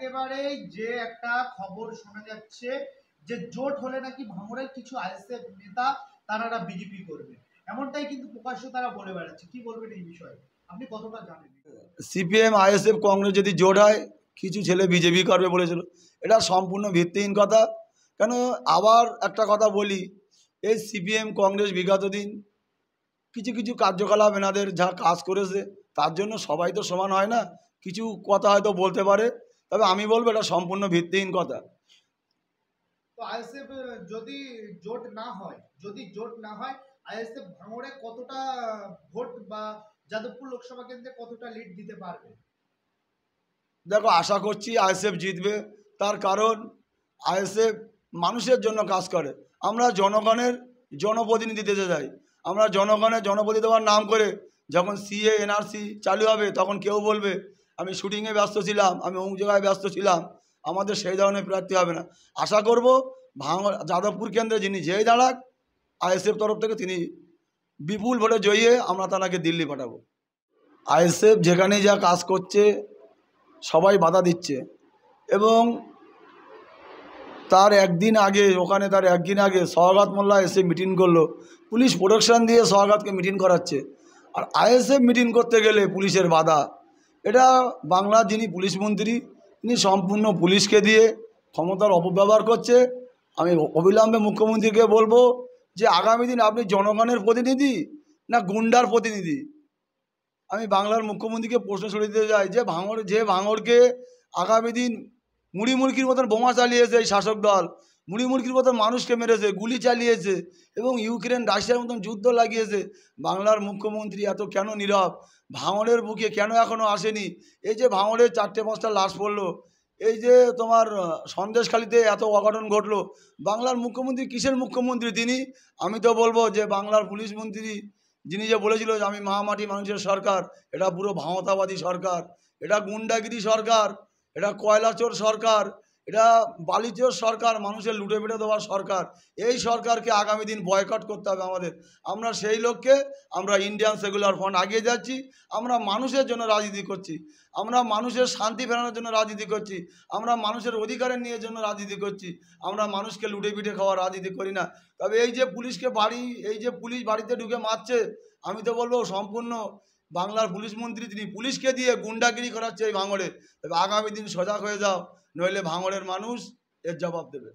একেবারেই যে একটা খবর শোনা যাচ্ছে যে জোট হলে নাকি ভাঙড়ের কিছু আইএসএফ নেতা তারা বিজেপি করবে, এমনটাই কিন্তু প্রকাশ্য তারা বলে বেড়াচ্ছে। কি বলবেন এই বিষয়ে, আপনি কতটা জানেন? সিপিএম আইএসএফ কংগ্রেস যদি জোট হয় কিছু ছেলে বিজেপি করবে বলেছিল, এটা সম্পূর্ণ ভিত্তিহীন কথা। কেন আবার একটা কথা বলি, এই সিপিএম কংগ্রেস বিগত দিন কিছু কিছু কার্যকলাপ এনাদের যা কাজ করেছে তার জন্য সবাই তো সমান হয় না, কিছু কথা হয়তো বলতে পারে, তবে আমি বলবো এটা সম্পূর্ণ ভিত্তিহীন কথা। তো আইএসএফ যদি জোট না হয়, আইএসএফ ভাঙড়ে কতটা ভোট বা যাদবপুর লোকসভা কেন্দ্রে কতটা লিড দিতে পারবে? দেখো, আশা করছি আইএসএফ জিতবে, তার কারণ আইএসএফ মানুষের জন্য কাজ করে। আমরা জনগণের জনপ্রতিনিধি দিতে যাই, আমরা জনগণের জনপ্রতিনিধি দেওয়ার নাম করে যখন সিএ এনআরসি চালু হবে তখন কেউ বলবে আমি শুটিংয়ে ব্যস্ত ছিলাম, আমি অমুক জায়গায় ব্যস্ত ছিলাম, আমাদের সেই ধরনের প্রার্থী হবে না। আশা করব যাদবপুর কেন্দ্রে যিনি যেই দাঁড়াক আইএসএফ তরফ থেকে তিনি বিপুল ভোটে জয়ী হয়ে আমরা তাকে দিল্লি পাঠাবো। আইএসএফ যেখানে যা কাজ করছে সবাই বাধা দিচ্ছে, এবং তার একদিন আগে সওগাত মোল্লা এসে মিটিং করলো, পুলিশ প্রোটেকশন দিয়ে সওগাতকে মিটিং করাচ্ছে, আর আইএসএফ মিটিং করতে গেলে পুলিশের বাধা। এটা বাংলার যিনি পুলিশ মন্ত্রী তিনি সম্পূর্ণ পুলিশকে দিয়ে ক্ষমতার অপব্যবহার করছে। আমি অবিলম্বে মুখ্যমন্ত্রীকে বলবো যে আগামী দিন আপনি জনগণের প্রতিনিধি না গুন্ডার প্রতিনিধি। আমি বাংলার মুখ্যমন্ত্রীকে প্রশ্ন ছড়িয়ে দিতে চাই যে ভাঙড়কে আগামী দিন মুড়ি মুড়কির মতন বোমা চালিয়েছে এই শাসক দল, মুড়ি মুড়কির মতন মানুষকে মেরেছে, গুলি চালিয়েছে এবং ইউক্রেন রাশিয়ার মতন যুদ্ধ লাগিয়েছে, বাংলার মুখ্যমন্ত্রী এত কেন নীরব? ভাঙড়ের বুকে কেন এখনও আসেনি? এই যে ভাঙড়ের 4-5টা লাশ পড়লো, এই যে তোমার সন্দেশখালিতে এত অঘটন ঘটলো, বাংলার মুখ্যমন্ত্রী কিসের মুখ্যমন্ত্রী তিনি? আমি তো বলবো যে বাংলার পুলিশ মন্ত্রী যিনি যে বলেছিল যে আমি মা মাটি মানুষের সরকার, এটা পুরো ভাঁওতাবাদী সরকার, এটা গুন্ডাগিরি সরকার, এটা কয়লাচোর সরকার, এটা বালিচোর সরকার, মানুষের লুটে পেটে দেওয়ার সরকার। এই সরকারকে আগামী দিন বয়কট করতে হবে আমাদের। আমরা সেই লক্ষ্যে আমরা ইন্ডিয়ান সেকুলার ফ্রন্ট আগিয়ে যাচ্ছি। আমরা মানুষের জন্য রাজনীতি করছি, আমরা মানুষের শান্তি ফেরানোর জন্য রাজনীতি করছি, আমরা মানুষের অধিকারের নিয়ে জন্য রাজনীতি করছি, আমরা মানুষকে লুটে পিটে খাওয়ার রাজনীতি করি না। তবে এই যে পুলিশ বাড়িতে ঢুকে মারছে, আমি তো বলবো সম্পূর্ণ বাংলার পুলিশ মন্ত্রী তিনি পুলিশকে দিয়ে গুন্ডাগিরি করাচ্ছে এই ভাঙড়ে। তবে আগামী দিন সজাগ হয়ে যাও, নইলে ভাঙড়ের মানুষ এর জবাব দেবে।